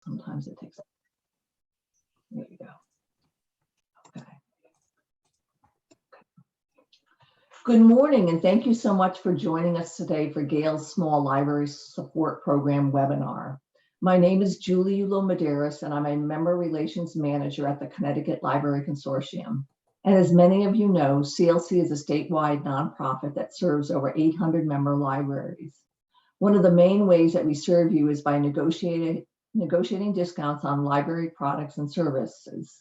Sometimes it takes. There you go. Okay. Good morning, and thank you so much for joining us today for Gale's Small Library Support Program webinar. My name is Julie Ulo-Medeiros, and I'm a Member Relations Manager at the Connecticut Library Consortium. And as many of you know, CLC is a statewide nonprofit that serves over 800 member libraries. One of the main ways that we serve you is by negotiating discounts on library products and services.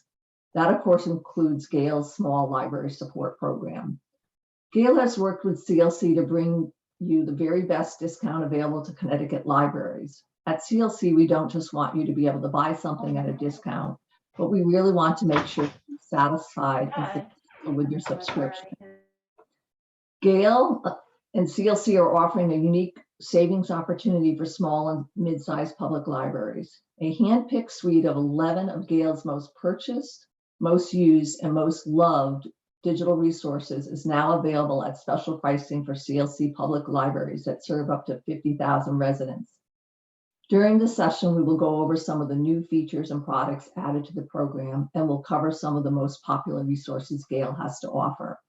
That, of course, includes Gale's Small Library Support Program. Gale has worked with CLC to bring you the very best discount available to Connecticut libraries. At CLC, we don't just want you to be able to buy something at a discount, but we really want to make sure you're satisfied and successful with your subscription. Gale and CLC are offering a unique savings opportunity for small and mid-sized public libraries. A hand-picked suite of 11 of Gale's most purchased, most used, and most loved digital resources is now available at special pricing for CLC public libraries that serve up to 50,000 residents. During the session, we will go over some of the new features and products added to the program, and we'll cover some of the most popular resources Gale has to offer.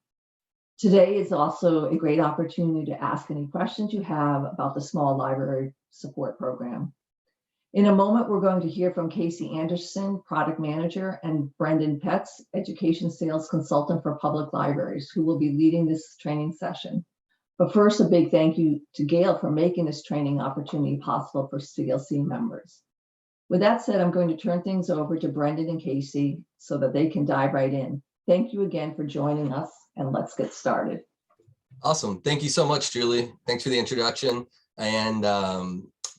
Today is also a great opportunity to ask any questions you have about the Small Library Support Program. In a moment, we're going to hear from Casey Anderson, Product Manager, and Brendan Petz, Education Sales Consultant for Public Libraries, who will be leading this training session. But first, a big thank you to Gale for making this training opportunity possible for CLC members. With that said, I'm going to turn things over to Brendan and Casey so that they can dive right in. Thank you again for joining us, and let's get started. Awesome. Thank you so much, Julie. Thanks for the introduction. And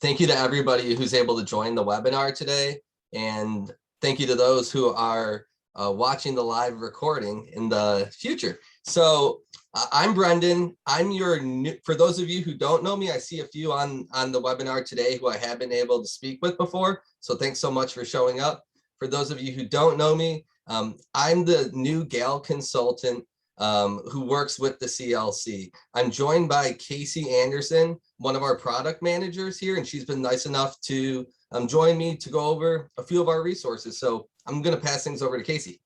thank you to everybody who's able to join the webinar today. And thank you to those who are watching the live recording in the future. So I'm Brendan. I'm your new, for those of you who don't know me, I see a few on the webinar today who I have been able to speak with before. So thanks so much for showing up. For those of you who don't know me, I'm the new Gale consultant who works with the CLC. I'm joined by Casey Anderson, one of our product managers here, and she's been nice enough to join me to go over a few of our resources. So I'm going to pass things over to Casey.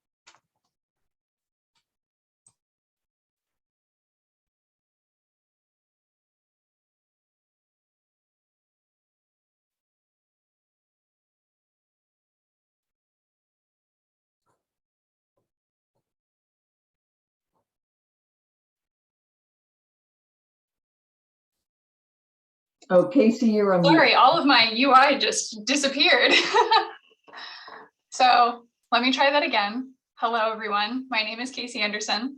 Oh, Casey, you're on mute. Sorry, all of my UI just disappeared. So let me try that again. Hello, everyone. My name is Casey Anderson.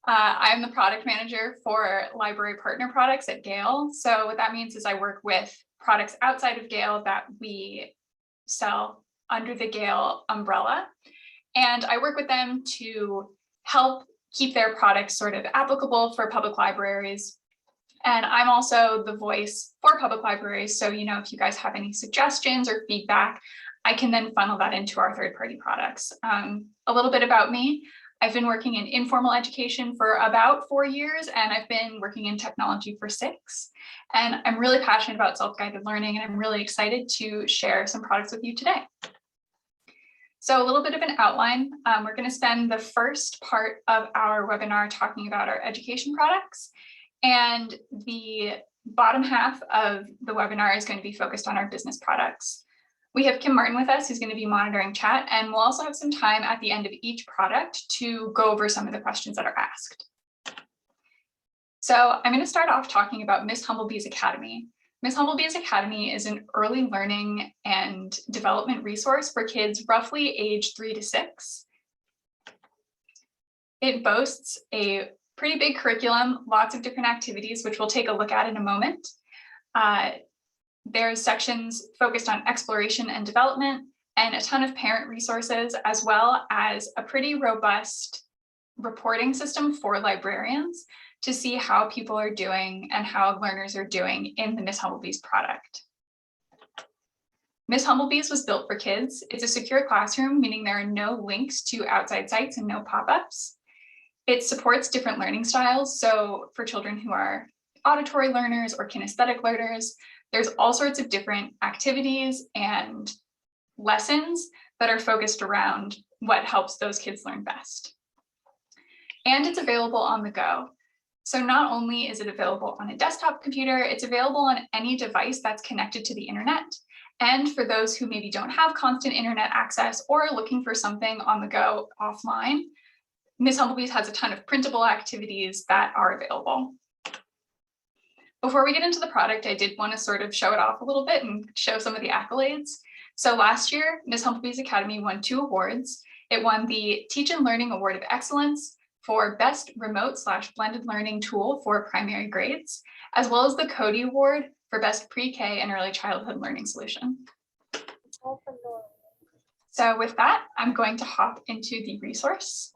I'm the product manager for library partner products at Gale. So what that means is I work with products outside of Gale that we sell under the Gale umbrella. And I work with them to help keep their products sort of applicable for public libraries. And I'm also the voice for public libraries. So, if you guys have any suggestions or feedback, I can then funnel that into our third-party products. A little bit about me. I've been working in informal education for about 4 years, and I've been working in technology for 6. And I'm really passionate about self-guided learning, and I'm really excited to share some products with you today. So a little bit of an outline. We're going to spend the first part of our webinar talking about our education products. And the bottom half of the webinar is going to be focused on our business products. We have Kim Martin with us, who's going to be monitoring chat, and we'll also have some time at the end of each product to go over some of the questions that are asked. So I'm going to start off talking about Miss Humblebee's Academy. Miss Humblebee's Academy is an early learning and development resource for kids roughly age 3 to 6. It boasts a pretty big curriculum, lots of different activities, which we'll take a look at in a moment. There's sections focused on exploration and development, and a ton of parent resources, as well as a pretty robust reporting system for librarians to see how people are doing and how learners are doing in the Miss Humblebee's product. Miss Humblebee's was built for kids. It's a secure classroom, meaning there are no links to outside sites and no pop-ups. It supports different learning styles. So for children who are auditory learners or kinesthetic learners, there's all sorts of different activities and lessons that are focused around what helps those kids learn best. And it's available on the go. So not only is it available on a desktop computer, it's available on any device that's connected to the internet. And for those who maybe don't have constant internet access or are looking for something on the go offline, Ms. Humblebee's has a ton of printable activities that are available. Before we get into the product, I did want to sort of show it off a little bit and show some of the accolades. So last year, Ms. Humblebee's Academy won 2 awards. It won the Teach and Learning Award of Excellence for Best Remote/Blended Learning Tool for Primary Grades, as well as the Cody Award for Best Pre-K and Early Childhood Learning Solution. So with that, I'm going to hop into the resource.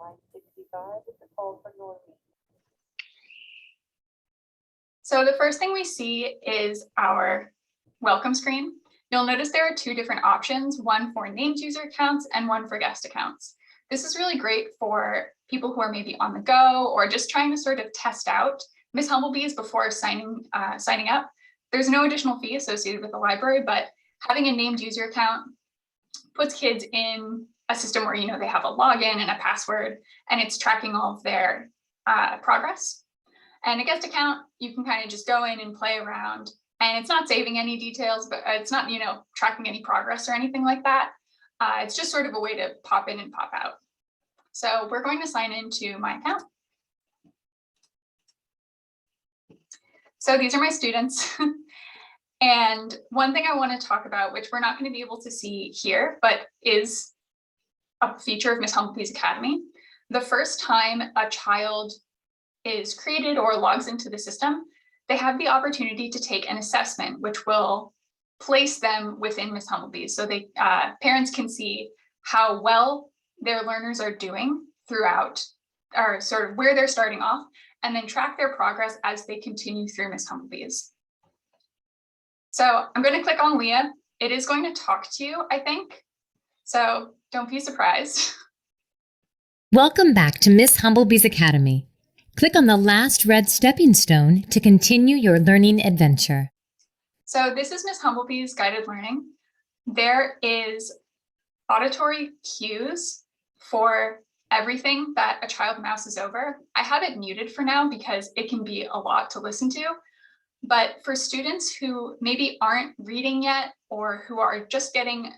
So the first thing we see is our welcome screen. You'll notice there are 2 different options, one for named user accounts and one for guest accounts. This is really great for people who are maybe on the go or just trying to sort of test out Ms. Humblebee's before signing up. There's no additional fee associated with the library, but having a named user account puts kids in a system where they have a login and a password, and it's tracking all of their progress. And a guest account, you can kind of just go in and play around, and it's not saving any details, but it's not tracking any progress or anything like that. It's just sort of a way to pop in and pop out. So we're going to sign into my account. So these are my students. And one thing I want to talk about, which we're not going to be able to see here, but is a feature of Ms. Humblebee's Academy. The first time a child is created or logs into the system, they have the opportunity to take an assessment, which will place them within Ms. Humblebee's. So they parents can see how well their learners are doing throughout, or sort of where they're starting off, and then track their progress as they continue through Ms. Humblebee's. So I'm going to click on Leah. It is going to talk to you, I think. So don't be surprised. Welcome back to Ms. Humblebee's Academy. Click on the last red stepping stone to continue your learning adventure. So this is Ms. Humblebee's guided learning. There is auditory cues for everything that a child mouses over. I have it muted for now because it can be a lot to listen to. But for students who maybe aren't reading yet or who are just getting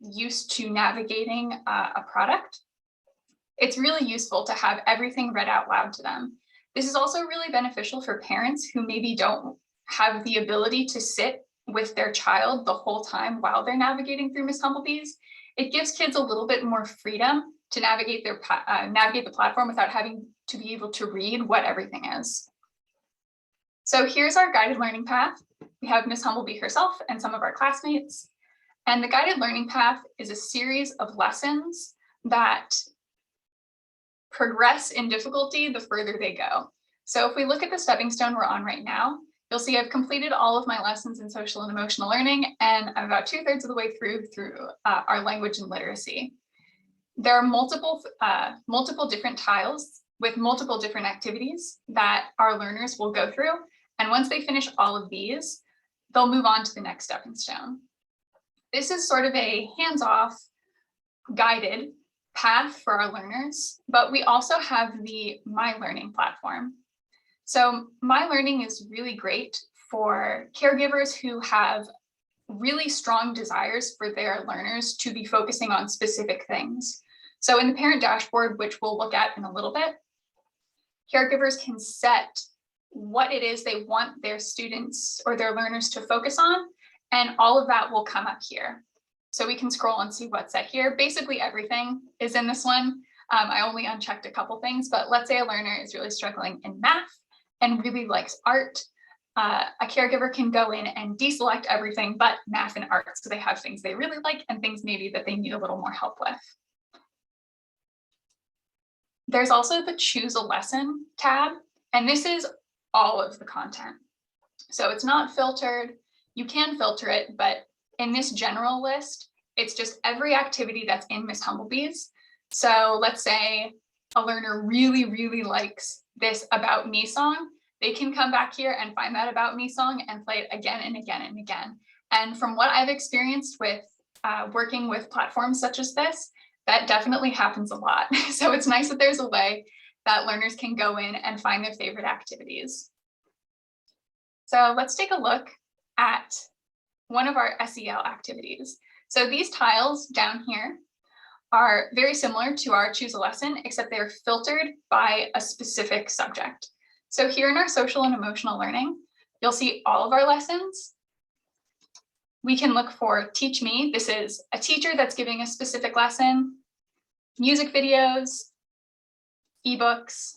used to navigating a product, it's really useful to have everything read out loud to them. This is also really beneficial for parents who maybe don't have the ability to sit with their child the whole time while they're navigating through Ms. Humblebee's. It gives kids a little bit more freedom to navigate the platform without having to be able to read what everything is. So here's our guided learning path. We have Ms. Humblebee herself and some of our classmates. And the guided learning path is a series of lessons that progress in difficulty the further they go. So if we look at the stepping stone we're on right now, you'll see I've completed all of my lessons in social and emotional learning, and I'm about 2/3 of the way through our language and literacy. There are multiple different tiles with multiple different activities that our learners will go through. And once they finish all of these, they'll move on to the next stepping stone. This is sort of a hands-off guided path for our learners, but we also have the My Learning platform. So My Learning is really great for caregivers who have really strong desires for their learners to be focusing on specific things. So in the parent dashboard, which we'll look at in a little bit, caregivers can set what it is they want their students or their learners to focus on, and all of that will come up here. So we can scroll and see what's set here. Basically everything is in this one. I only unchecked a couple things, but let's say a learner is really struggling in math and really likes art. A caregiver can go in and deselect everything but math and art. So they have things they really like and things maybe that they need a little more help with. There's also the Choose a Lesson tab, and this is all of the content. So it's not filtered. You can filter it, but in this general list, it's just every activity that's in Ms. Humblebee's. So let's say a learner really, really likes this About Me song. They can come back here and find that About Me song and play it again and again and again. And from what I've experienced with working with platforms such as this, that definitely happens a lot. So it's nice that there's a way that learners can go in and find their favorite activities. So let's take a look at one of our SEL activities. So these tiles down here are very similar to our Choose a Lesson, except they're filtered by a specific subject. So here in our social and emotional learning, you'll see all of our lessons. We can look for Teach Me. This is a teacher that's giving a specific lesson, music videos, ebooks,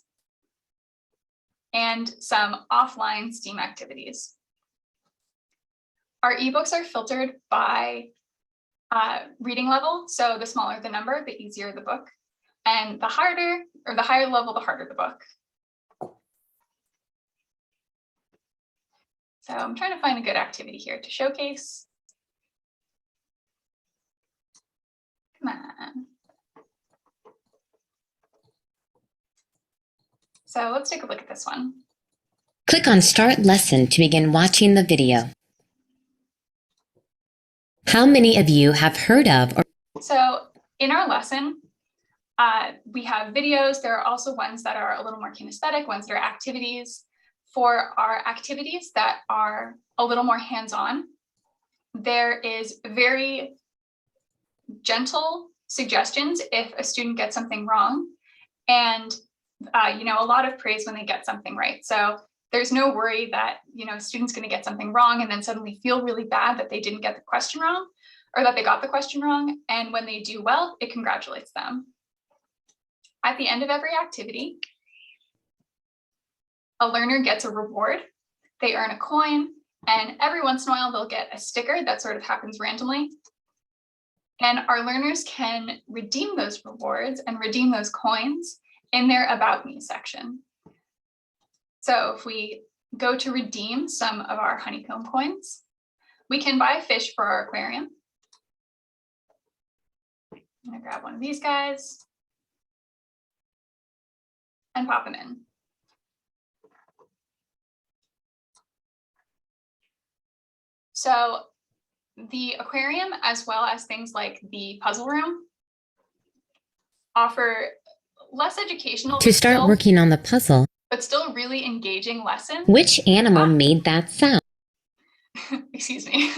and some offline STEAM activities. Our ebooks are filtered by reading level. So the smaller the number, the easier the book. And the harder, or the higher level, the harder the book. So I'm trying to find a good activity here to showcase. Come on. So let's take a look at this one. Click on Start Lesson to begin watching the video. How many of you have heard of or So in our lesson, we have videos. There are also ones that are a little more kinesthetic, ones that are activities. For our activities that are a little more hands-on, there is very gentle suggestions if a student gets something wrong, and a lot of praise when they get something right. So there's no worry that a student's going to get something wrong and then suddenly feel really bad that they didn't get the question wrong, or that they got the question wrong. And when they do well, it congratulates them. At the end of every activity, a learner gets a reward. They earn a coin, and every once in a while they'll get a sticker that sort of happens randomly. And our learners can redeem those rewards and redeem those coins in their About Me section. So if we go to redeem some of our honeycomb coins, we can buy a fish for our aquarium. I'm gonna grab one of these guys and pop them in. So the aquarium, as well as things like the puzzle room, offer less educational to start working on the puzzle? but still really engaging lessons. Which animal made that sound? Excuse me.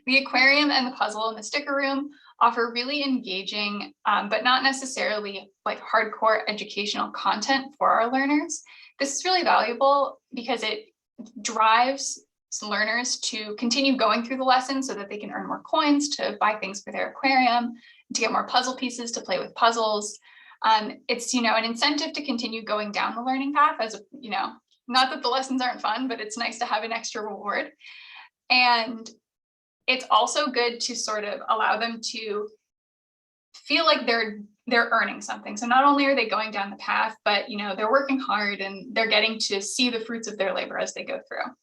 The aquarium and the puzzle and the sticker room offer really engaging, but not necessarily like hardcore educational content for our learners. This is really valuable because it drives learners to continue going through the lesson so that they can earn more coins to buy things for their aquarium, to get more puzzle pieces to play with puzzles. It's an incentive to continue going down the learning path, as not that the lessons aren't fun, but it's nice to have an extra reward. And it's also good to sort of allow them to feel like they're earning something. So not only are they going down the path, but they're working hard and they're getting to see the fruits of their labor as they go through.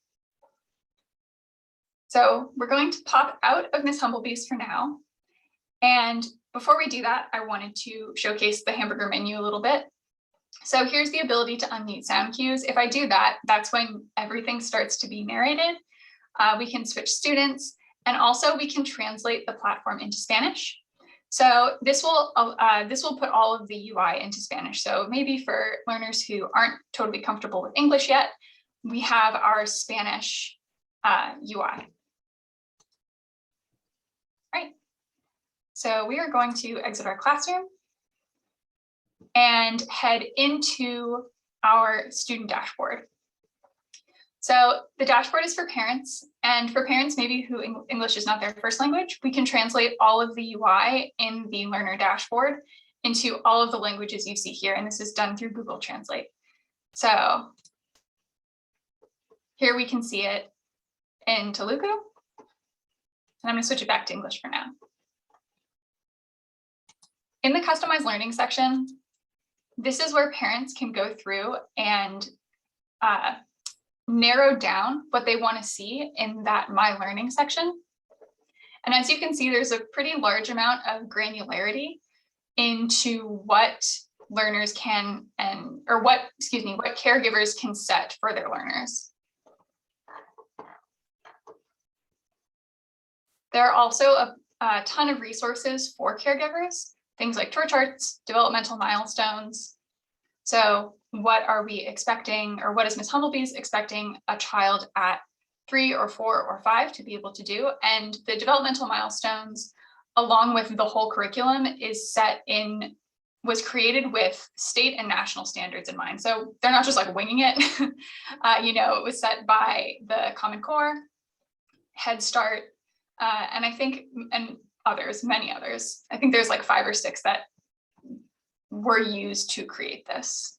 So we're going to pop out of Miss Humblebee's for now. And before we do that, I wanted to showcase the hamburger menu a little bit. So here's the ability to unmute sound cues. If I do that, that's when everything starts to be narrated. We can switch students, and also we can translate the platform into Spanish. So this will put all of the UI into Spanish. So maybe for learners who aren't totally comfortable with English yet, we have our Spanish UI. Right. So we are going to exit our classroom and head into our student dashboard. So the dashboard is for parents, and for parents maybe who English is not their first language, we can translate all of the UI in the learner dashboard into all of the languages you see here, and this is done through Google Translate. So here we can see it in Telugu, and I'm going to switch it back to English for now. In the customized learning section, this is where parents can go through and narrow down what they want to see in that My Learning section. And as you can see, there's a pretty large amount of granularity into what learners can what caregivers can set for their learners. There are also a ton of resources for caregivers, things like chore charts, developmental milestones. So what are we expecting, or what is Ms. Humblebee's expecting a child at 3 or 4 or 5 to be able to do? And the developmental milestones, along with the whole curriculum, was created with state and national standards in mind. So they're not just like winging it. It was set by the Common Core, Head Start, and I think, and others, many others. I think there's like 5 or 6 that were used to create this.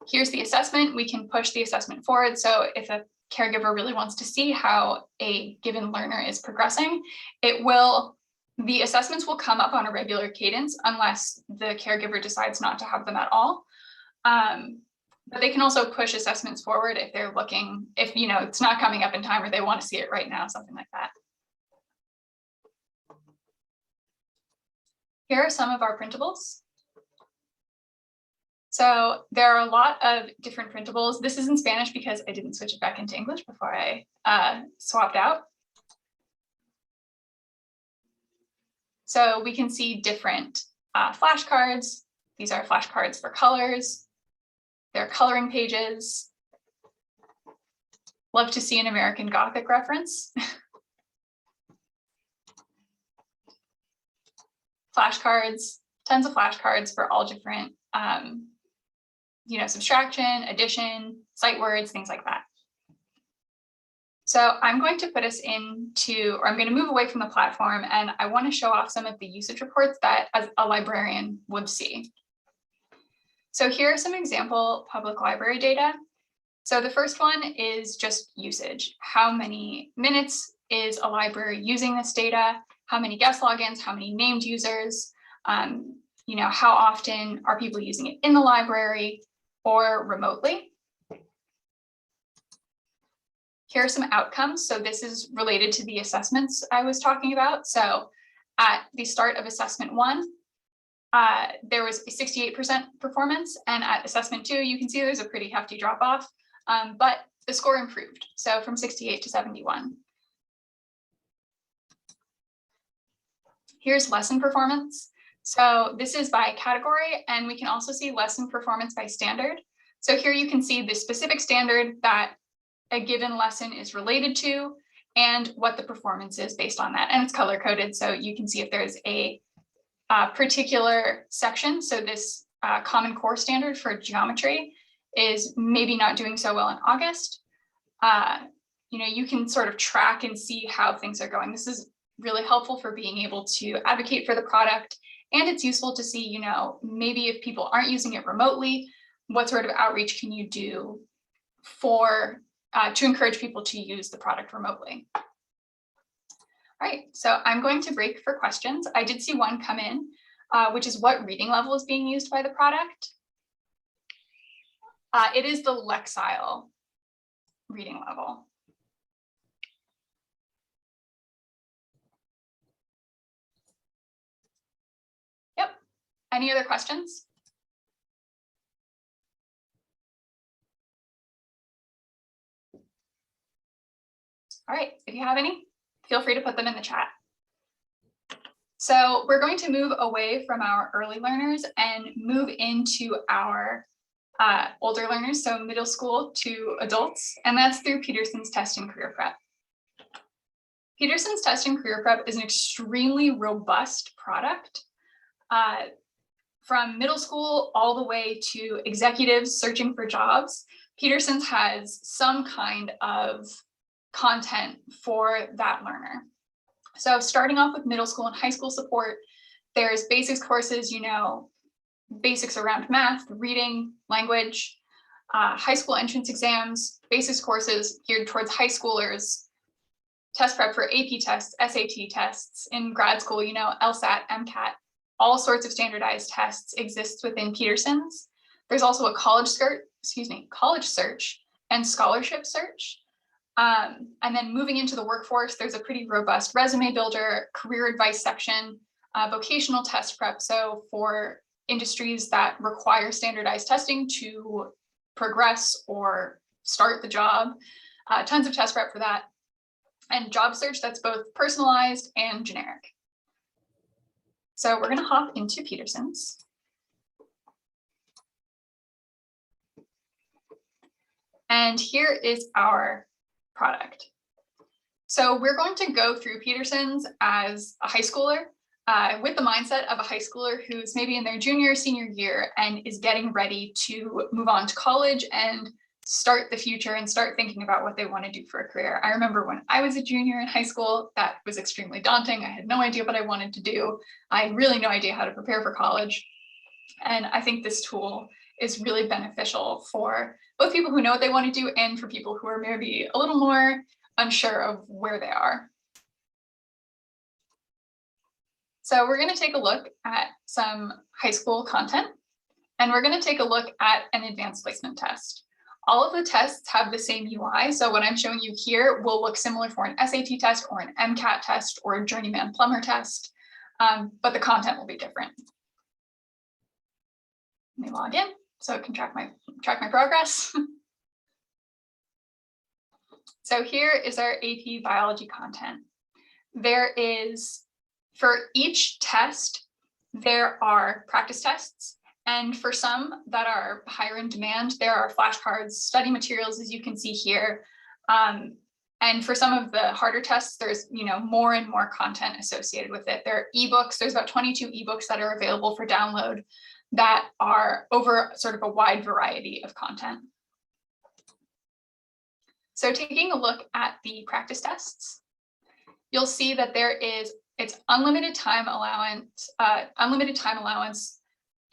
Here's the assessment. We can push the assessment forward. So if a caregiver really wants to see how a given learner is progressing, the assessments will come up on a regular cadence unless the caregiver decides not to have them at all. But they can also push assessments forward if they're looking, if it's not coming up in time or they want to see it right now, something like that. Here are some of our printables. So there are a lot of different printables. This is in Spanish because I didn't switch it back into English before I swapped out. So we can see different flashcards. These are flashcards for colors. They're coloring pages. Love to see an American Gothic reference. Flashcards, tons of flashcards for all different subtraction, addition, sight words, things like that. So I'm going to put us into, or I'm going to move away from the platform, and I want to show off some of the usage reports that as a librarian would see. So here are some example public library data. So the first one is just usage. How many minutes is a library using this data? How many guest logins? How many named users? How often are people using it in the library or remotely? Here are some outcomes. So this is related to the assessments I was talking about. So at the start of assessment 1, there was a 68% performance, and at assessment 2, you can see there's a pretty hefty drop off, but the score improved. So from 68 to 71. Here's lesson performance. So this is by category, and we can also see lesson performance by standard. So here you can see the specific standard that a given lesson is related to and what the performance is based on that. And it's color coded, so you can see if there's a particular section. So this Common Core standard for geometry is maybe not doing so well in August. You can sort of track and see how things are going. This is really helpful for being able to advocate for the product. And it's useful to see, maybe if people aren't using it remotely, what sort of outreach can you do to encourage people to use the product remotely? All right, so I'm going to break for questions. I did see one come in, which is what reading level is being used by the product. It is the Lexile reading level. Yep. Any other questions? All right, if you have any, feel free to put them in the chat. So we're going to move away from our early learners and move into our older learners, so middle school to adults, and that's through Peterson's Test and Career Prep. Peterson's Test and Career Prep is an extremely robust product. From middle school all the way to executives searching for jobs, Peterson's has some kind of content for that learner. So starting off with middle school and high school support, there's basics courses, basics around math, reading, language, high school entrance exams, basics courses geared towards high schoolers, test prep for AP tests, SAT tests. In grad school, LSAT, MCAT, all sorts of standardized tests exists within Peterson's. There's also a college search and scholarship search. And then moving into the workforce, there's a pretty robust resume builder, career advice section, vocational test prep. So for industries that require standardized testing to progress or start the job, Tons of test prep for that. And job search that's both personalized and generic. So we're going to hop into Peterson's. And here is our product. So we're going to go through Peterson's as a high schooler with the mindset of a high schooler who's maybe in their junior or senior year and is getting ready to move on to college and start the future and start thinking about what they want to do for a career. I remember when I was a junior in high school, that was extremely daunting. I had no idea what I wanted to do. I had really no idea how to prepare for college. And I think this tool is really beneficial for both people who know what they want to do and for people who are maybe a little more unsure of where they are. So we're going to take a look at some high school content, and we're going to take a look at an advanced placement test. All of the tests have the same UI. So what I'm showing you here will look similar for an SAT test or an MCAT test or a journeyman plumber test, but the content will be different. Let me log in so it can track my progress. So here is our AP biology content. There is, for each test, there are practice tests. And for some that are higher in demand, there are flashcards, study materials, as you can see here. And for some of the harder tests, there's more and more content associated with it. There are ebooks. There's about 22 ebooks that are available for download that are over sort of a wide variety of content. So taking a look at the practice tests, you'll see that it's unlimited time allowance,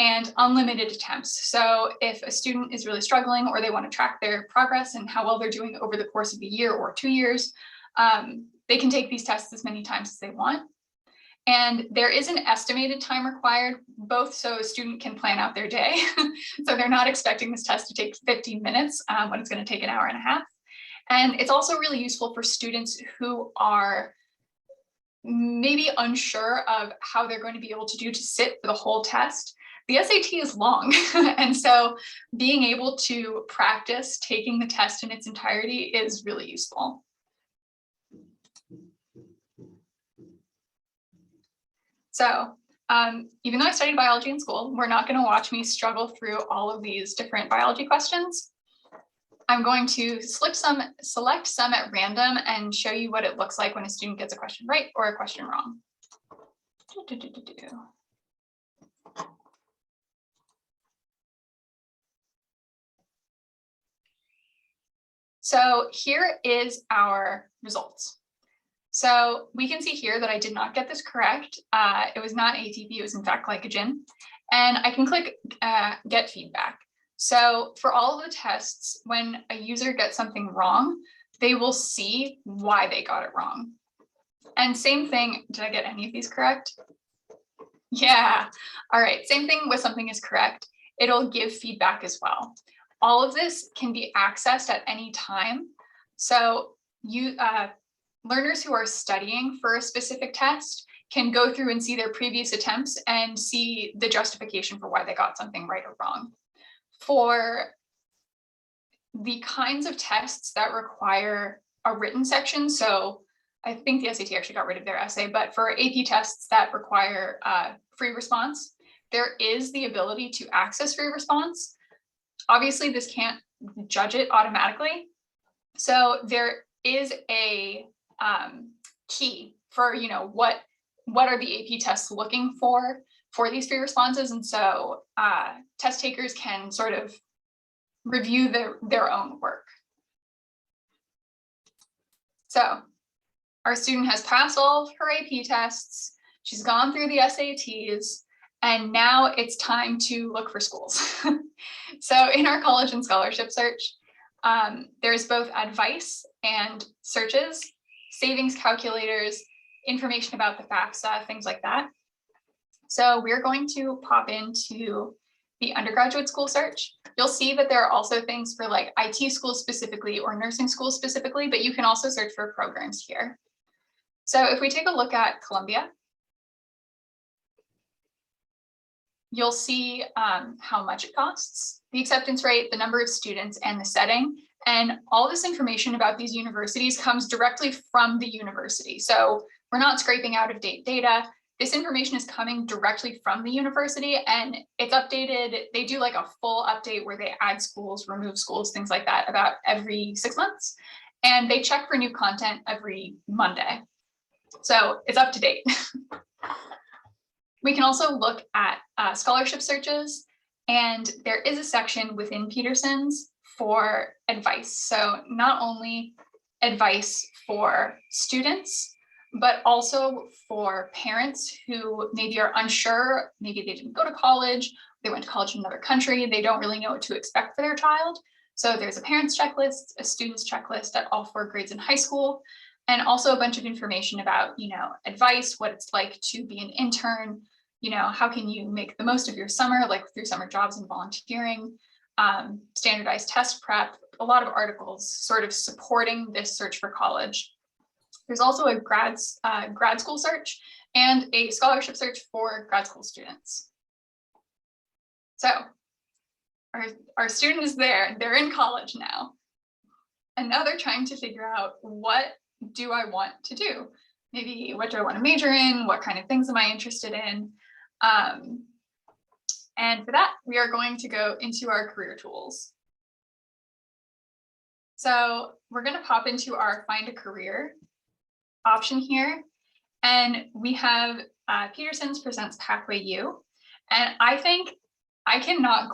and unlimited attempts. So if a student is really struggling or they want to track their progress and how well they're doing over the course of a year or 2 years, they can take these tests as many times as they want. And there is an estimated time required, both so a student can plan out their day. So they're not expecting this test to take 15 minutes when it's going to take an hour and a half. And it's also really useful for students who are maybe unsure of how they're going to be able to sit for the whole test. The SAT is long, and so being able to practice taking the test in its entirety is really useful. So even though I studied biology in school, we're not going to watch me struggle through all of these different biology questions. I'm going to select some at random and show you what it looks like when a student gets a question right or a question wrong. So here is our results. So we can see here that I did not get this correct. It was not ATP, it was in fact glycogen. And I can click get feedback. So for all of the tests, when a user gets something wrong, they will see why they got it wrong. And same thing, did I get any of these correct? Yeah, all right, same thing with something is correct. It'll give feedback as well. All of this can be accessed at any time. So learners who are studying for a specific test can go through and see their previous attempts and see the justification for why they got something right or wrong. For the kinds of tests that require a written section, so I think the SAT actually got rid of their essay, but for AP tests that require free response, there is the ability to access free response. Obviously, this can't judge it automatically. So there is a key for, what are the AP tests looking for these free responses. And so test takers can sort of review their own work. So our student has passed all of her AP tests. She's gone through the SATs, and now it's time to look for schools. So in our college and scholarship search, there's both advice and searches, savings calculators, information about the FAFSA, things like that. So we're going to pop into the undergraduate school search. You'll see that there are also things for like IT schools specifically or nursing schools specifically, but you can also search for programs here. So if we take a look at Columbia, you'll see how much it costs, the acceptance rate, the number of students, and the setting. And all this information about these universities comes directly from the university. So we're not scraping out of date data. This information is coming directly from the university, and it's updated. They do like a full update where they add schools, remove schools, things like that about every 6 months. And they check for new content every Monday. So it's up to date. We can also look at scholarship searches, and there is a section within Peterson's for advice. So not only advice for students, but also for parents who maybe are unsure, maybe they didn't go to college, they went to college in another country, they don't really know what to expect for their child. So there's a parent's checklist, a student's checklist at all 4 grades in high school, and also a bunch of information about, advice, what it's like to be an intern, how can you make the most of your summer, like through summer jobs and volunteering, standardized test prep, a lot of articles sort of supporting this search for college. There's also a grad school search and a scholarship search for grad school students. So our student is there, they're in college now. And now they're trying to figure out, what do I want to do? Maybe what do I want to major in? What kind of things am I interested in? And for that, we are going to go into our career tools. So we're going to pop into our Find a Career option here. And we have Peterson's presents Pathway U. And I think I cannot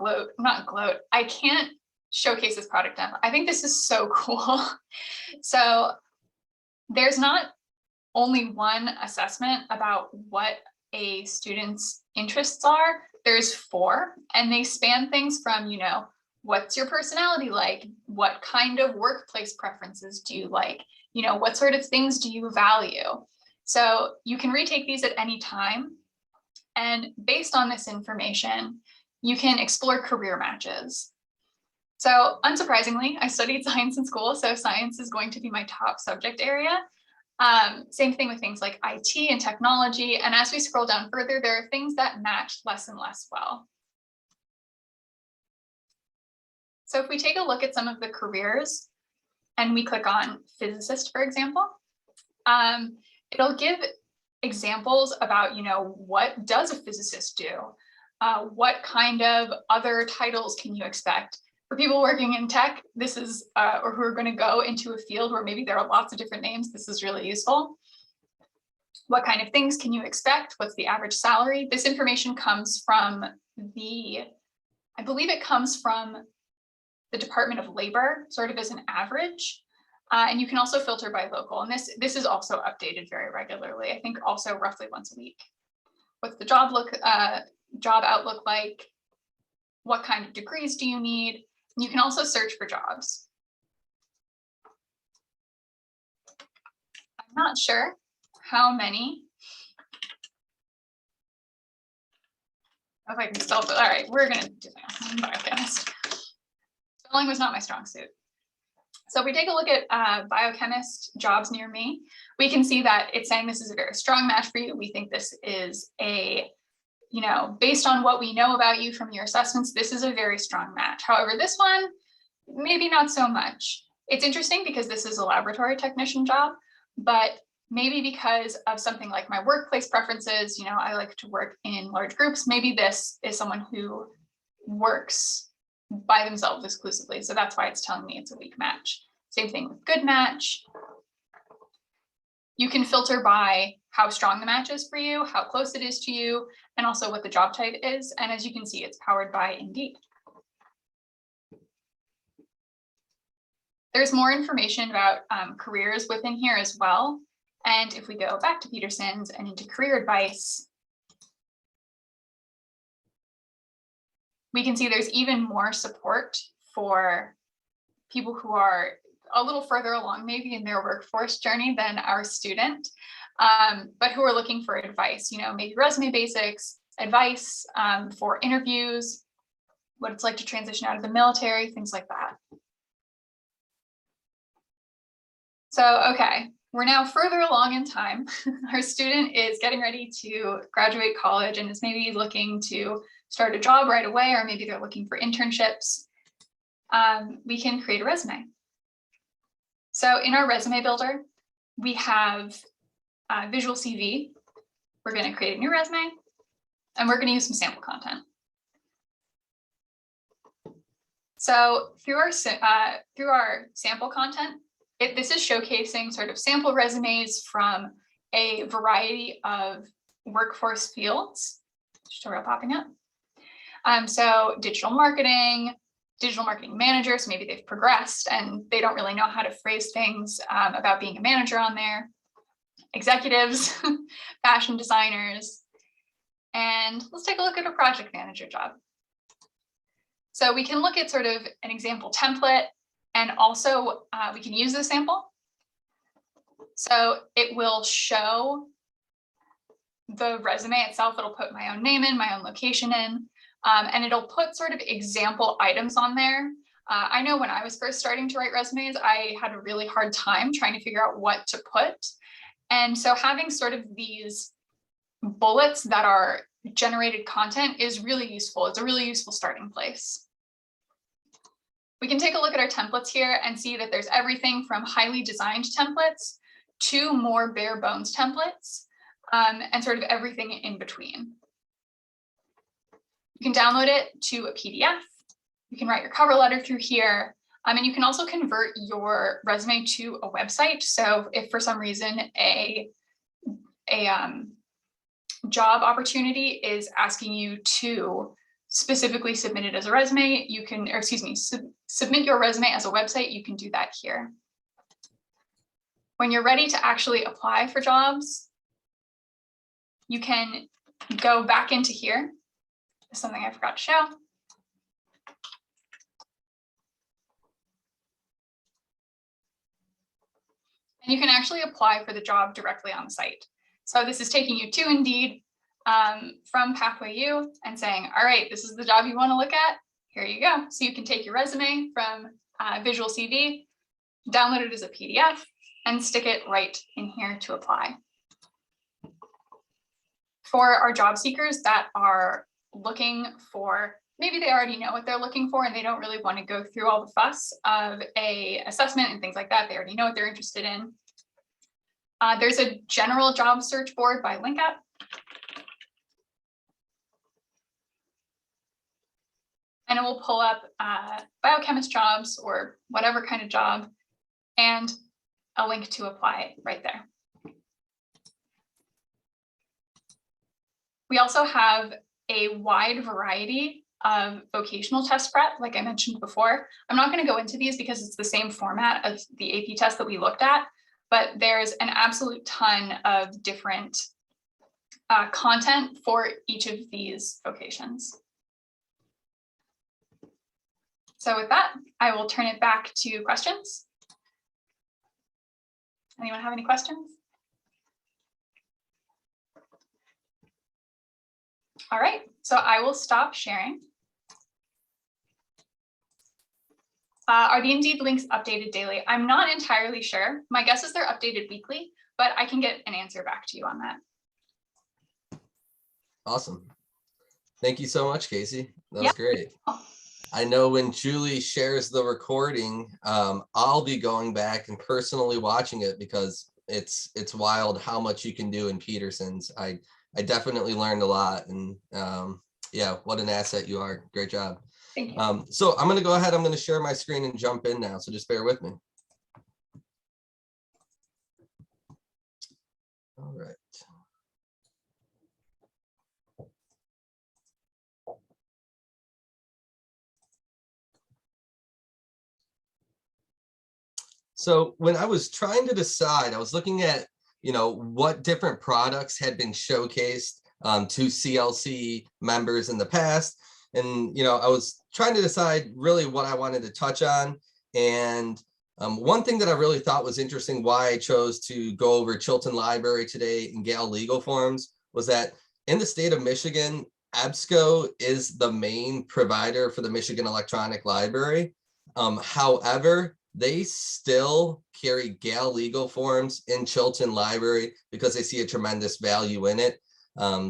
I can't showcase this product enough. I think this is so cool. So there's not only one assessment about what a student's interests are. There's 4, and they span things from, what's your personality like? What kind of workplace preferences do you like? What sort of things do you value? So you can retake these at any time. And based on this information, you can explore career matches. So unsurprisingly, I studied science in school, so science is going to be my top subject area. Same thing with things like IT and technology. And as we scroll down further, there are things that match less and less well. So if we take a look at some of the careers and we click on physicist, for example, it'll give examples about, what does a physicist do? What kind of other titles can you expect? For people working in tech, this is, or who are going to go into a field where maybe there are lots of different names, this is really useful. What kind of things can you expect? What's the average salary? This information comes from I believe it comes from the Department of Labor, sort of as an average. And you can also filter by local. And this is also updated very regularly, I think also roughly once a week. What's the job outlook like? What kind of degrees do you need? You can also search for jobs. I'm not sure how many. If I can spell it. All right, we're going to do that. I'm a biochemist. Spelling was not my strong suit. So if we take a look at biochemist jobs near me, we can see that it's saying this is a very strong match for you. We think this is a, based on what we know about you from your assessments, this is a very strong match. However, this one, maybe not so much. It's interesting because this is a laboratory technician job, but maybe because of something like my workplace preferences, I like to work in large groups. Maybe this is someone who works by themselves exclusively. So that's why it's telling me it's a weak match. Same thing with good match. You can filter by how strong the match is for you, how close it is to you, and also what the job type is. And as you can see, it's powered by Indeed. There's more information about careers within here as well. And if we go back to Peterson's and into career advice, we can see there's even more support for people who are a little further along maybe in their workforce journey than our student, but who are looking for advice, maybe resume basics, advice for interviews, what it's like to transition out of the military, things like that. So, okay, we're now further along in time. Our student is getting ready to graduate college and is maybe looking to start a job right away, or maybe they're looking for internships. We can create a resume. So in our resume builder, we have visual CV. We're going to create a new resume, and we're going to use some sample content. So through our sample content, this is showcasing sort of sample resumes from a variety of workforce fields. Tutorial popping up. So digital marketing manager, so maybe they've progressed and they don't really know how to phrase things about being a manager on there. Executives, fashion designers, and let's take a look at a project manager job. So we can look at sort of an example template, and also we can use the sample. So it will show the resume itself. It'll put my own name in, my own location in, and it'll put sort of example items on there. I know when I was first starting to write resumes, I had a really hard time trying to figure out what to put. And so having sort of these bullets that are generated content is really useful. It's a really useful starting place. We can take a look at our templates here and see that there's everything from highly designed templates to more bare bones templates, and sort of everything in between. You can download it to a PDF. You can write your cover letter through here. And you can also convert your resume to a website. So if for some reason a job opportunity is asking you to specifically submit it as a resume, you can, or excuse me, submit your resume as a website, you can do that here. When you're ready to actually apply for jobs, you can go back into here. There's something I forgot to show. And you can actually apply for the job directly on the site. So this is taking you to Indeed from Pathway U and saying, all right, this is the job you want to look at. Here you go. So you can take your resume from Visual CV, download it as a PDF, and stick it right in here to apply. For our job seekers that are looking for, maybe they already know what they're looking for and they don't really want to go through all the fuss of a assessment and things like that. They already know what they're interested in. There's a general job search board by LinkUp. And it will pull up biochemist jobs or whatever kind of job and a link to apply right there. We also have a wide variety of vocational test prep, like I mentioned before. I'm not going to go into these because it's the same format of the AP test that we looked at, but there's an absolute ton of different content for each of these vocations. So with that, I will turn it back to questions. Anyone have any questions? All right, so I will stop sharing. Are the Indeed links updated daily? I'm not entirely sure. My guess is they're updated weekly, but I can get an answer back to you on that. Awesome. Thank you so much, Casey. That was great. I know when Julie shares the recording, I'll be going back and personally watching it because it's wild how much you can do in Peterson's. I definitely learned a lot, and yeah, what an asset you are. Great job. Thank you. So I'm going to go ahead. I'm going to share my screen and jump in now. So just bear with me. All right. So when I was trying to decide, I was looking at, what different products had been showcased to CLC members in the past. And, I was trying to decide really what I wanted to touch on. And one thing that I really thought was interesting, why I chose to go over Chilton Library today and Gale Legal Forms, was that in the state of Michigan, EBSCO is the main provider for the Michigan Electronic Library. However, they still carry Gale Legal Forms in Chilton Library because they see a tremendous value in it.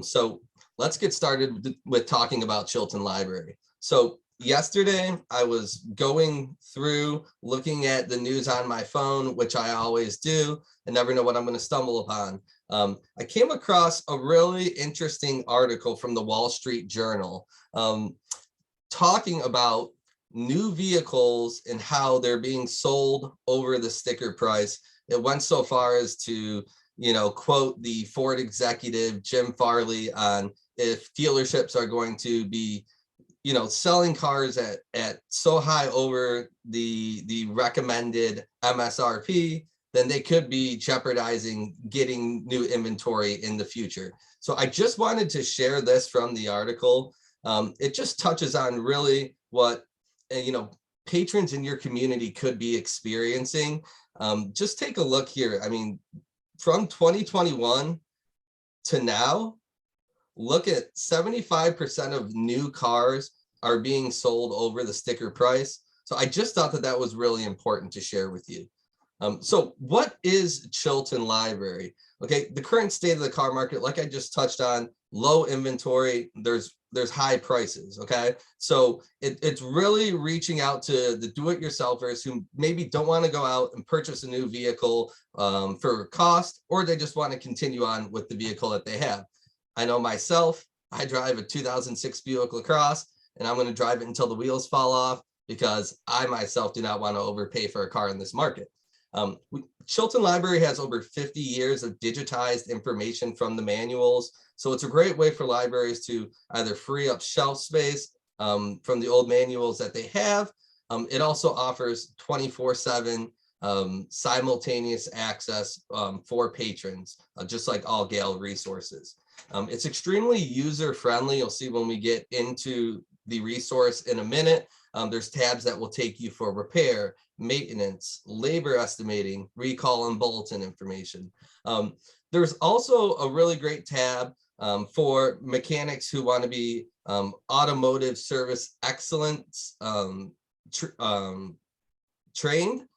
So let's get started with talking about Chilton Library. So yesterday I was going through looking at the news on my phone, which I always do, and never know what I'm going to stumble upon. I came across a really interesting article from the Wall Street Journal talking about new vehicles and how they're being sold over the sticker price. It went so far as to, quote the Ford executive Jim Farley on if dealerships are going to be, selling cars at so high over the recommended MSRP, then they could be jeopardizing getting new inventory in the future. So I just wanted to share this from the article. It just touches on really what, patrons in your community could be experiencing. Just take a look here. I mean, from 2021 to now, look at 75% of new cars are being sold over the sticker price. So I just thought that was really important to share with you. So what is Chilton Library? Okay, the current state of the car market, like I just touched on, low inventory, there's high prices, okay? So it's really reaching out to the do-it-yourselfers who maybe don't want to go out and purchase a new vehicle for cost, or they just want to continue on with the vehicle that they have. I know myself, I drive a 2006 Buick LaCrosse, and I'm going to drive it until the wheels fall off because I myself do not want to overpay for a car in this market. Chilton Library has over 50 years of digitized information from the manuals. So it's a great way for libraries to either free up shelf space from the old manuals that they have. It also offers 24/7 simultaneous access for patrons, just like all Gale Resources. It's extremely user-friendly. You'll see when we get into the resource in a minute. There's tabs that will take you for repair, maintenance, labor estimating, recall, and bulletin information. There's also a really great tab for mechanics who want to be automotive service excellence trained.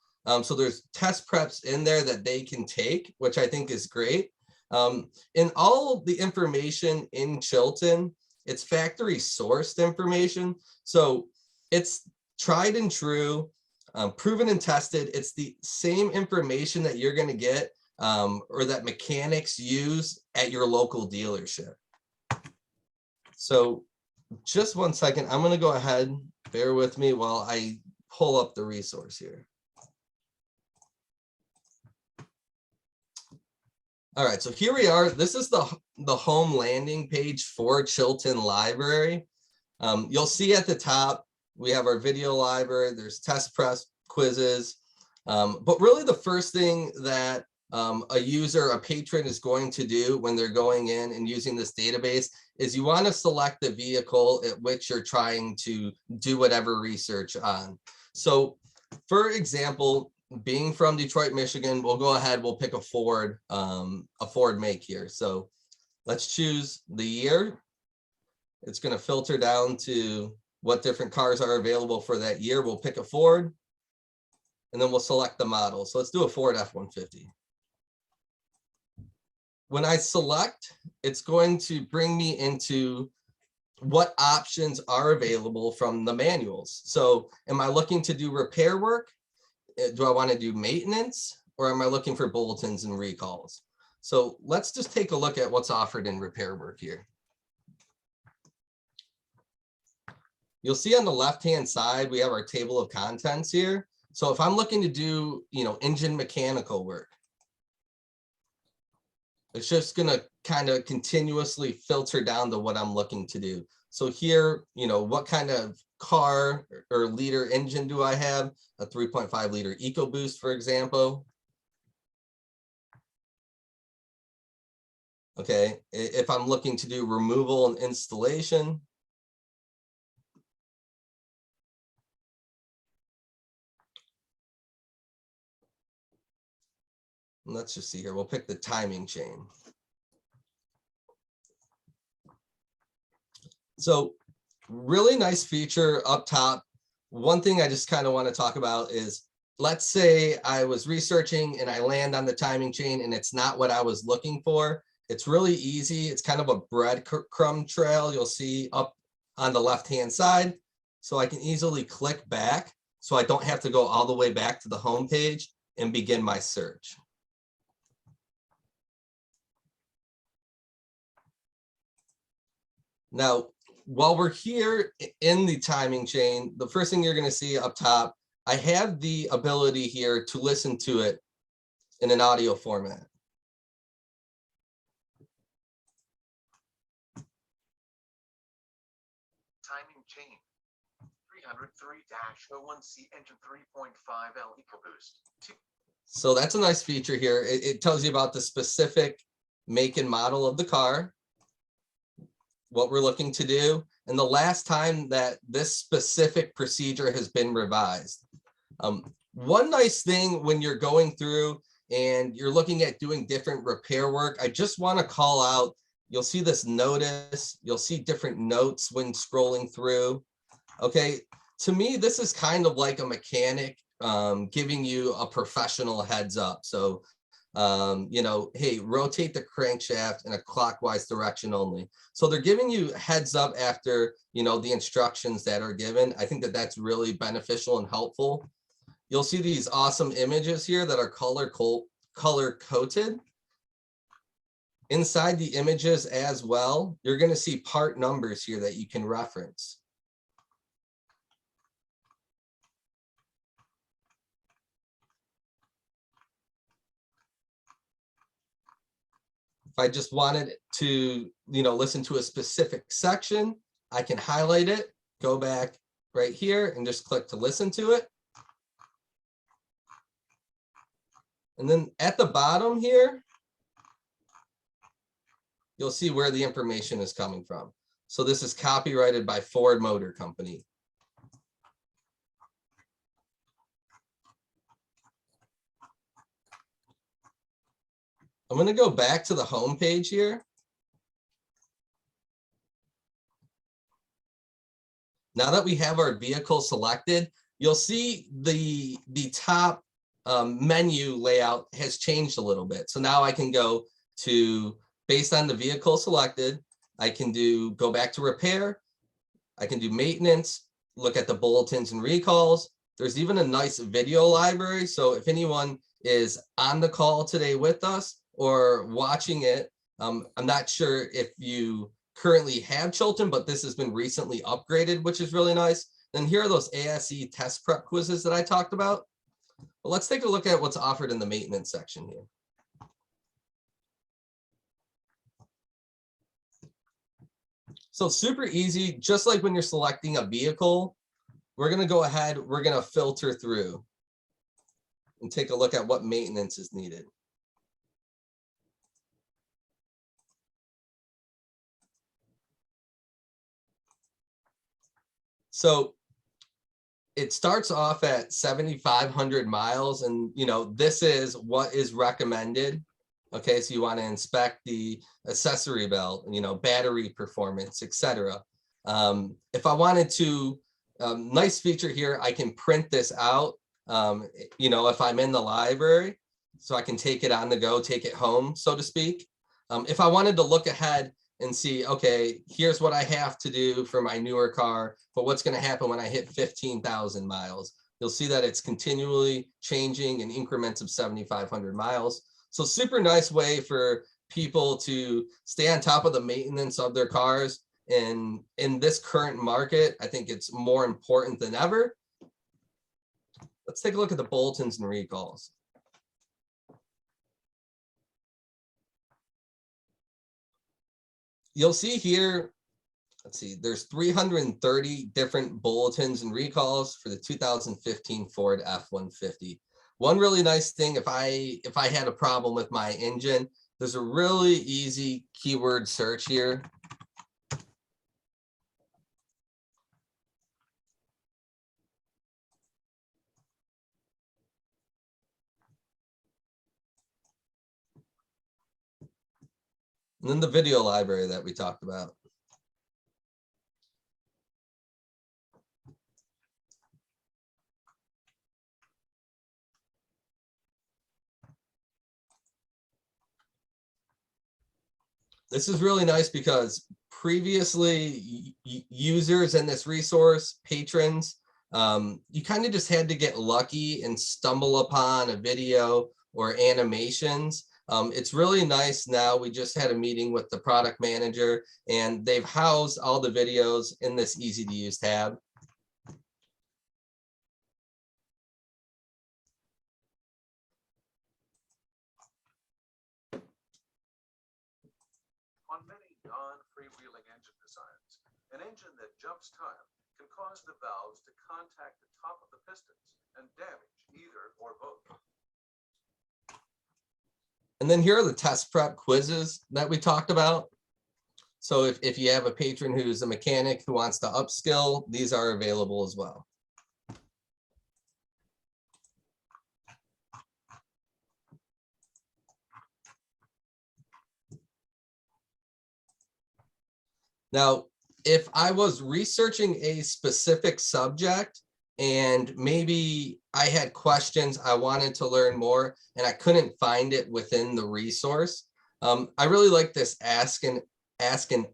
So there's test preps in there that they can take, which I think is great. And all the information in Chilton, it's factory sourced information. So it's tried and true, proven and tested. It's the same information that you're going to get or that mechanics use at your local dealership. So just one second, I'm going to go ahead, bear with me while I pull up the resource here. All right, so here we are. This is the home landing page for Chilton Library. You'll see at the top, we have our video library, there's test press quizzes, but really the first thing that a user, a patron is going to do when they're going in and using this database is you want to select the vehicle at which you're trying to do whatever research on. So for example, being from Detroit, Michigan, we'll go ahead, we'll pick a Ford make here. So let's choose the year. It's going to filter down to what different cars are available for that year. We'll pick a Ford, and then we'll select the model. So let's do a Ford F-150. When I select, it's going to bring me into what options are available from the manuals. So am I looking to do repair work? Do I want to do maintenance, or am I looking for bulletins and recalls? So let's just take a look at what's offered in repair work here. You'll see on the left-hand side, we have our table of contents here. So if I'm looking to do, engine mechanical work, it's just going to kind of continuously filter down to what I'm looking to do. So here, what kind of car or liter engine do I have? A 3.5 liter EcoBoost, for example. Okay, if I'm looking to do removal and installation, let's just see here. We'll pick the timing chain. So really nice feature up top. One thing I just kind of want to talk about is, let's say I was researching and I land on the timing chain and it's not what I was looking for. It's really easy. It's kind of a breadcrumb trail you'll see up on the left-hand side. so I can easily click back so I don't have to go all the way back to the home page and begin my search. Now, while we're here in the timing chain, the first thing you're going to see up top, I have the ability here to listen to it in an audio format. Timing chain 303-01C engine 3.5L EcoBoost. So that's a nice feature here. It tells you about the specific make and model of the car, what we're looking to do, and the last time that this specific procedure has been revised. One nice thing when you're going through and you're looking at doing different repair work, I just want to call out, you'll see this notice, you'll see different notes when scrolling through. Okay, to me, this is kind of like a mechanic giving you a professional heads up. So, you know, hey, rotate the crankshaft in a clockwise direction only. So they're giving you heads up after, you know, the instructions that are given. I think that that's really beneficial and helpful. You'll see these awesome images here that are color coded. Inside the images as well, you're going to see part numbers here that you can reference. If I just wanted to, you know, listen to a specific section, I can highlight it, go back right here and just click to listen to it. And then at the bottom here, you'll see where the information is coming from. So this is copyrighted by Ford Motor Company. I'm going to go back to the home page here. Now that we have our vehicle selected, you'll see the top menu layout has changed a little bit. So now I can go to, based on the vehicle selected, I can go back to repair. I can do maintenance, look at the bulletins and recalls. There's even a nice video library. So if anyone is on the call today with us or watching it, I'm not sure if you currently have Chilton, but this has been recently upgraded, which is really nice. Then here are those ASE test prep quizzes that I talked about. But let's take a look at what's offered in the maintenance section here. So super easy, just like when you're selecting a vehicle, we're going to go ahead, we're going to filter through and take a look at what maintenance is needed. So it starts off at 7,500 miles, and you know, this is what is recommended. Okay, so you want to inspect the accessory belt, you know, battery performance, etc. If I wanted to, nice feature here, I can print this out, you know, if I'm in the library, so I can take it on the go, take it home, so to speak. If I wanted to look ahead and see, okay, here's what I have to do for my newer car, but what's going to happen when I hit 15,000 miles? You'll see that it's continually changing in increments of 7,500 miles. So super nice way for people to stay on top of the maintenance of their cars. And in this current market, I think it's more important than ever. Let's take a look at the bulletins and recalls. You'll see here, let's see, there's 330 different bulletins and recalls for the 2015 Ford F-150. One really nice thing, if I had a problem with my engine, there's a really easy keyword search here. And then the video library that we talked about. This is really nice because previously users in this resource, patrons, you kind of just had to get lucky and stumble upon a video or animations. It's really nice now. We just had a meeting with the product manager and they've housed all the videos in this easy to use tab. On many non-freewheeling engine designs, an engine that jumps time can cause the valves to contact the top of the pistons and damage either or both. And then here are the test prep quizzes that we talked about. So if you have a patron who's a mechanic who wants to upskill, these are available as well. Now, if I was researching a specific subject and maybe I had questions, I wanted to learn more and I couldn't find it within the resource, I really like this ask an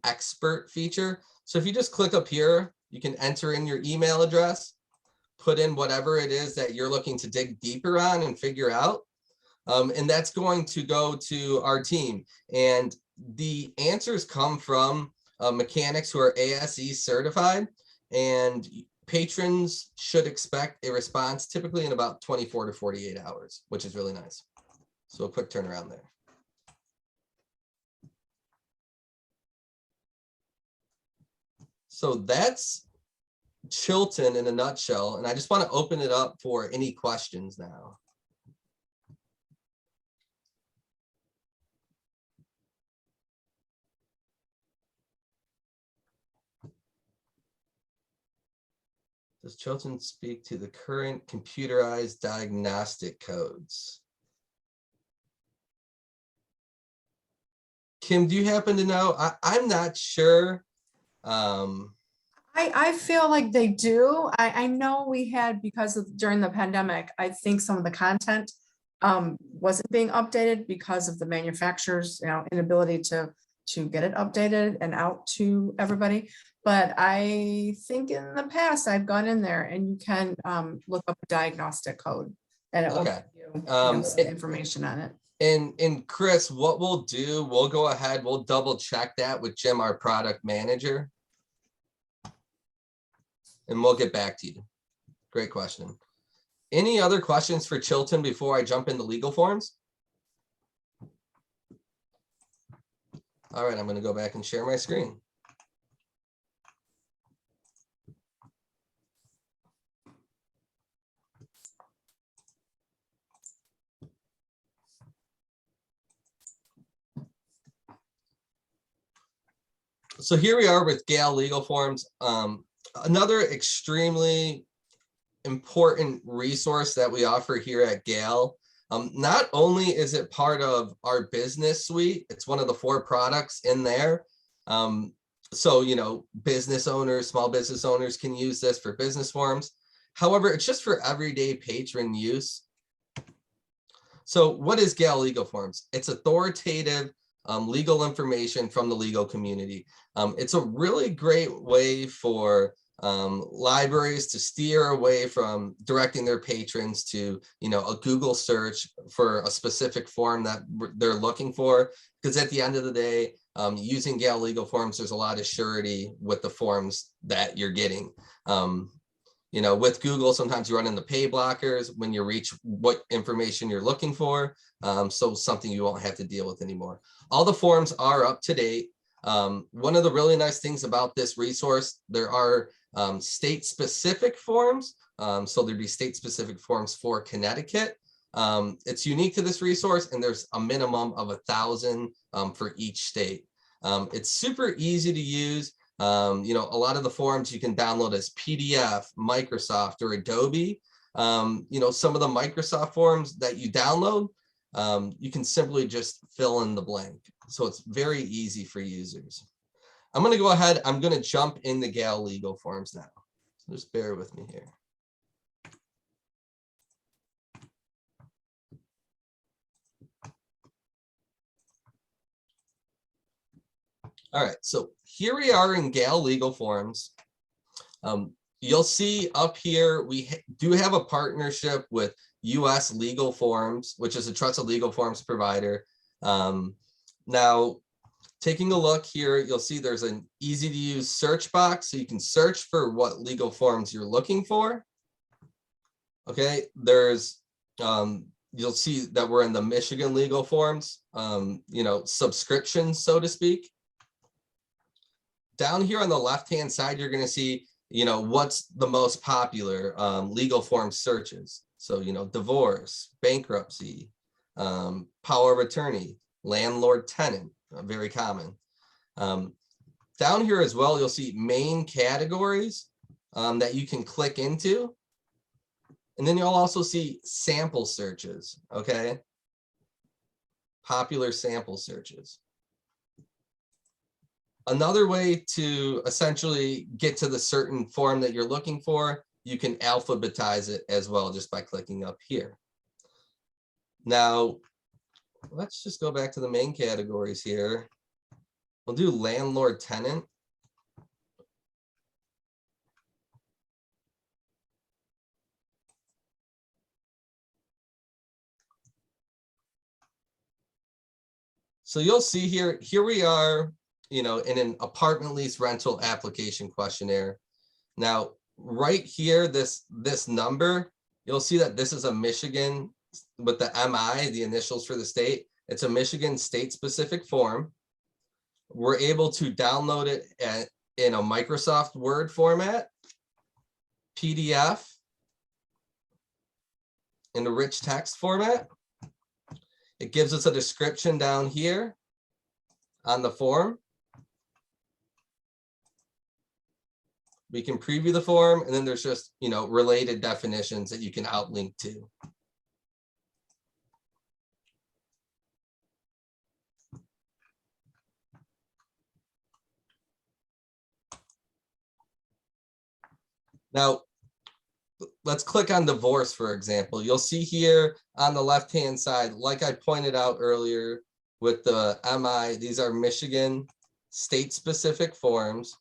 expert feature. So if you just click up here, you can enter in your email address, put in whatever it is that you're looking to dig deeper on and figure out. And that's going to go to our team. And the answers come from mechanics who are ASE certified, and patrons should expect a response typically in about 24 to 48 hours, which is really nice. So a quick turnaround there. So that's Chilton in a nutshell, and I just want to open it up for any questions now. Does Chilton speak to the current computerized diagnostic codes? Kim, do you happen to know? I'm not sure. I feel like they do. I know we had, because of during the pandemic, I think some of the content wasn't being updated because of the manufacturer's, inability to get it updated and out to everybody. But I think in the past I've gone in there and you can look up a diagnostic code and it will give you, some information on it. And Chris, what we'll do, we'll go ahead, we'll double check that with Jim, our product manager. And we'll get back to you. Great question. Any other questions for Chilton before I jump into legal forms? All right, I'm going to go back and share my screen. So here we are with Gale legal forms. Another extremely important resource that we offer here at Gale. Not only is it part of our business suite, it's one of the 4 products in there. So, business owners, small business owners can use this for business forms. However, it's just for everyday patron use. So what is Gale legal forms? It's authoritative legal information from the legal community. It's a really great way for libraries to steer away from directing their patrons to, a Google search for a specific form that they're looking for. Because at the end of the day, using Gale legal forms, there's a lot of surety with the forms that you're getting. With Google, sometimes you run into pay blockers when you reach what information you're looking for. So something you won't have to deal with anymore. All the forms are up to date. One of the really nice things about this resource, there are state-specific forms. So there'd be state-specific forms for Connecticut. It's unique to this resource, and there's a minimum of 1,000 for each state. It's super easy to use. A lot of the forms you can download as PDF, Microsoft, or Adobe. Some of the Microsoft forms that you download, you can simply just fill in the blank. So it's very easy for users. I'm going to go ahead. I'm going to jump in the Gale legal forms now. So just bear with me here. All right, so here we are in Gale Legal Forms. You'll see up here, we do have a partnership with US Legal Forms, which is a trusted legal forms provider. Now, taking a look here, you'll see there's an easy to use search box, so you can search for what legal forms you're looking for. Okay, there's, you'll see that we're in the Michigan legal forms, subscriptions, so to speak. Down here on the left-hand side, you're gonna see, what's the most popular legal form searches. So, divorce, bankruptcy, power of attorney, landlord tenant, very common. Down here as well, you'll see main categories that you can click into. And then you'll also see sample searches, okay? Popular sample searches. Another way to essentially get to the certain form that you're looking for, you can alphabetize it as well just by clicking up here. Now, let's just go back to the main categories here. We'll do landlord tenant. So you'll see here we are, in an apartment lease rental application questionnaire. Now, right here, this number, you'll see that this is a Michigan with the MI, the initials for the state. It's a Michigan state-specific form. We're able to download it in a Microsoft Word format, PDF, in a rich text format. It gives us a description down here on the form. We can preview the form, and then there's just, related definitions that you can outlink to. Now, let's click on divorce, for example. You'll see here on the left-hand side, like I pointed out earlier with the MI, these are Michigan state-specific forms.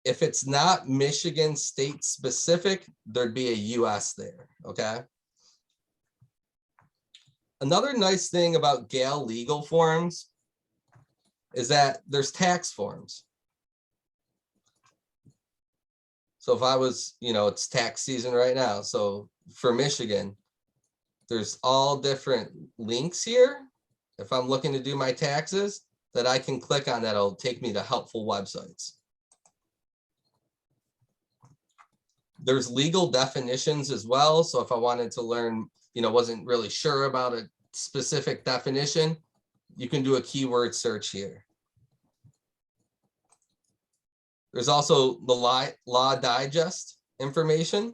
If it's not Michigan state-specific, there'd be a US there, okay? Another nice thing about Gale legal forms is that there's tax forms. So if I was, it's tax season right now. So for Michigan, there's all different links here. If I'm looking to do my taxes, that I can click on, that'll take me to helpful websites. There's legal definitions as well. So if I wanted to learn, wasn't really sure about a specific definition, you can do a keyword search here. There's also the Law Digest information.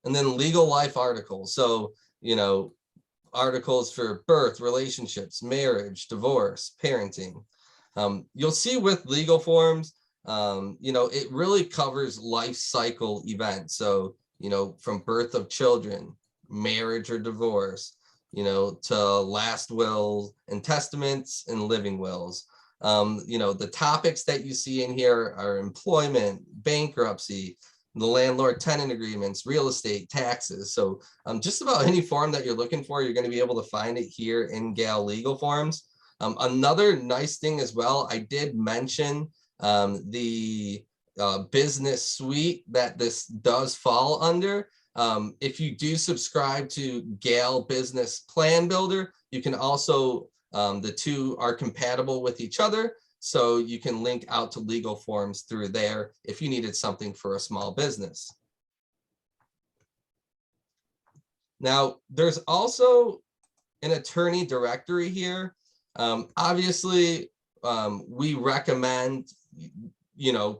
And then legal life articles. So, articles for birth, relationships, marriage, divorce, parenting. You'll see with legal forms, it really covers life cycle events. So, from birth of children, marriage or divorce, to last wills and testaments and living wills. The topics that you see in here are employment, bankruptcy, the landlord tenant agreements, real estate, taxes. So just about any form that you're looking for, you're going to be able to find it here in Gale legal forms. Another nice thing as well, I did mention the business suite that this does fall under. If you do subscribe to Gale Business Plan Builder, you can also, the two are compatible with each other. So you can link out to legal forms through there if you needed something for a small business. Now, there's also an attorney directory here. Obviously, we recommend,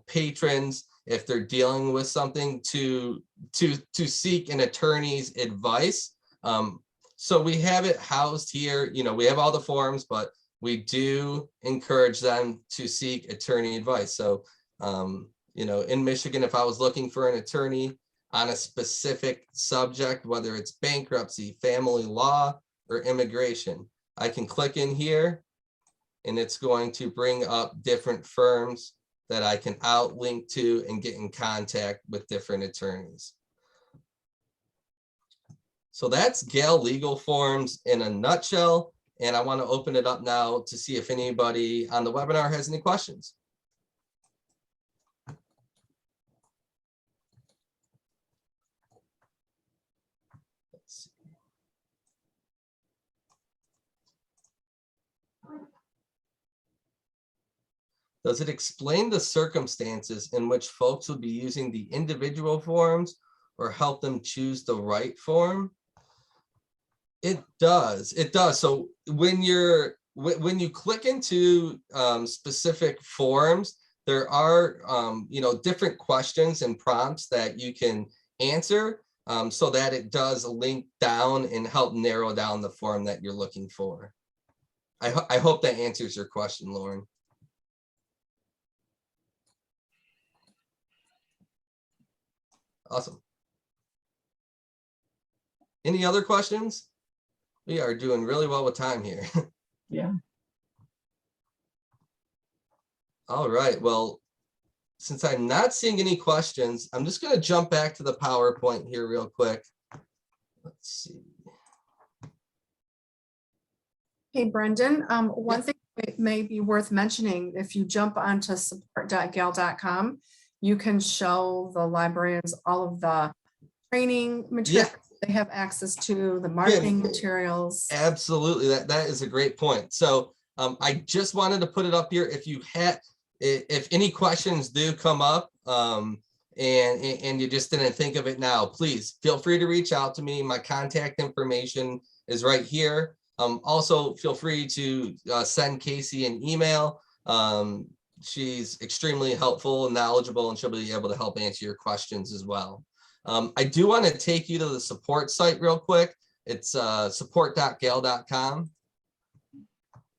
patrons, if they're dealing with something, to seek an attorney's advice. So we have it housed here. We have all the forms, but we do encourage them to seek attorney advice. So, in Michigan, if I was looking for an attorney on a specific subject, whether it's bankruptcy, family law, or immigration, I can click in here and it's going to bring up different firms that I can outlink to and get in contact with different attorneys. So that's Gale Legal Forms in a nutshell. And I want to open it up now to see if anybody on the webinar has any questions. Let's see. Does it explain the circumstances in which folks would be using the individual forms or help them choose the right form? It does. It does. So when you click into specific forms, there are different questions and prompts that you can answer so that it does link down and help narrow down the form that you're looking for. I hope that answers your question, Lauren. Awesome. Any other questions? We are doing really well with time here. Yeah. All right. Well, since I'm not seeing any questions, I'm just going to jump back to the PowerPoint here real quick. Let's see. Hey, Brendan, one thing that may be worth mentioning, if you jump onto support.gale.com, you can show the librarians all of the training materials they have access to, the marketing materials. Absolutely. That is a great point. So I just wanted to put it up here. If any questions do come up and you just didn't think of it now, please feel free to reach out to me. My contact information is right here. Also, feel free to send Casey an email. She's extremely helpful and knowledgeable, and she'll be able to help answer your questions as well. I do want to take you to the support site real quick. It's support.gale.com.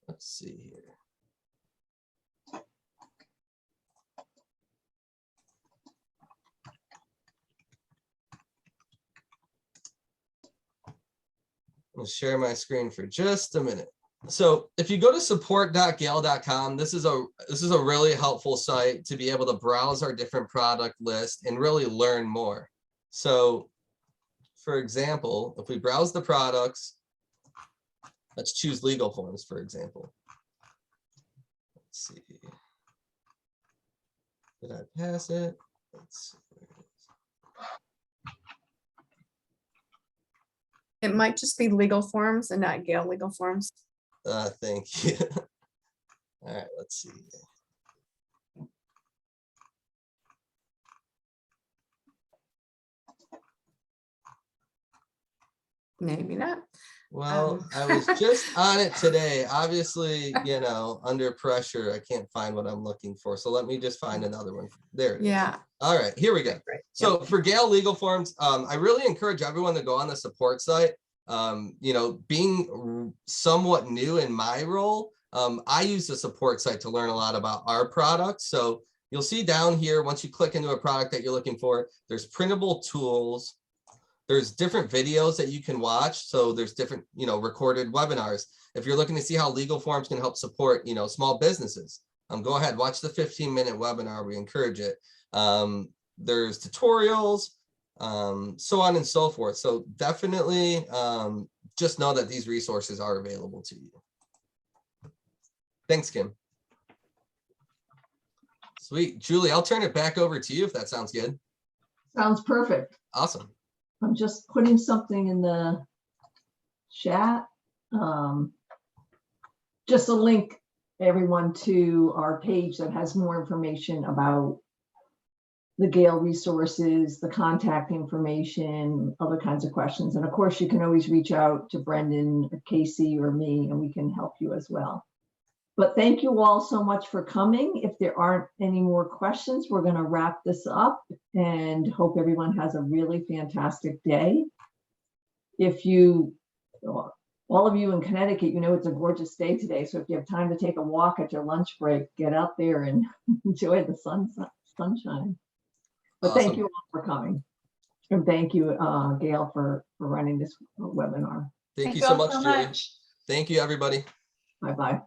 Let's see here. I'll share my screen for just a minute. So if you go to support.gale.com, this is a really helpful site to be able to browse our different product list and really learn more. So for example, if we browse the products, let's choose legal forms, for example. Let's see. Did I pass it? Let's see. It might just be legal forms and not Gale legal forms. Thank you. All right, let's see. Maybe not. Well, I was just on it today. Obviously, under pressure, I can't find what I'm looking for. So let me just find another one. There it is. Yeah. All right, here we go. Great. So for Gale Legal Forms, I really encourage everyone to go on the support site. Being somewhat new in my role, I use the support site to learn a lot about our products. So you'll see down here, once you click into a product that you're looking for, there's printable tools. There's different videos that you can watch. So there's different, recorded webinars. If you're looking to see how legal forms can help support, small businesses, go ahead, watch the 15-minute webinar. We encourage it. There's tutorials, so on and so forth. So definitely just know that these resources are available to you. Thanks, Kim. Sweet. Julie, I'll turn it back over to you if that sounds good. Sounds perfect. Awesome. I'm just putting something in the chat. Just a link, everyone, to our page that has more information about the Gale Resources, the contact information, other kinds of questions. And of course, you can always reach out to Brendan or Casey or me, and we can help you as well. But thank you all so much for coming. If there aren't any more questions, we're going to wrap this up and hope everyone has a really fantastic day. If you, all of you in Connecticut, it's a gorgeous day today. So if you have time to take a walk at your lunch break, get out there and enjoy the sunshine. But Awesome. Thank you all for coming. And thank you, Gail, for running this webinar. Thank you so much, Julie. Thank you, everybody. Bye-bye.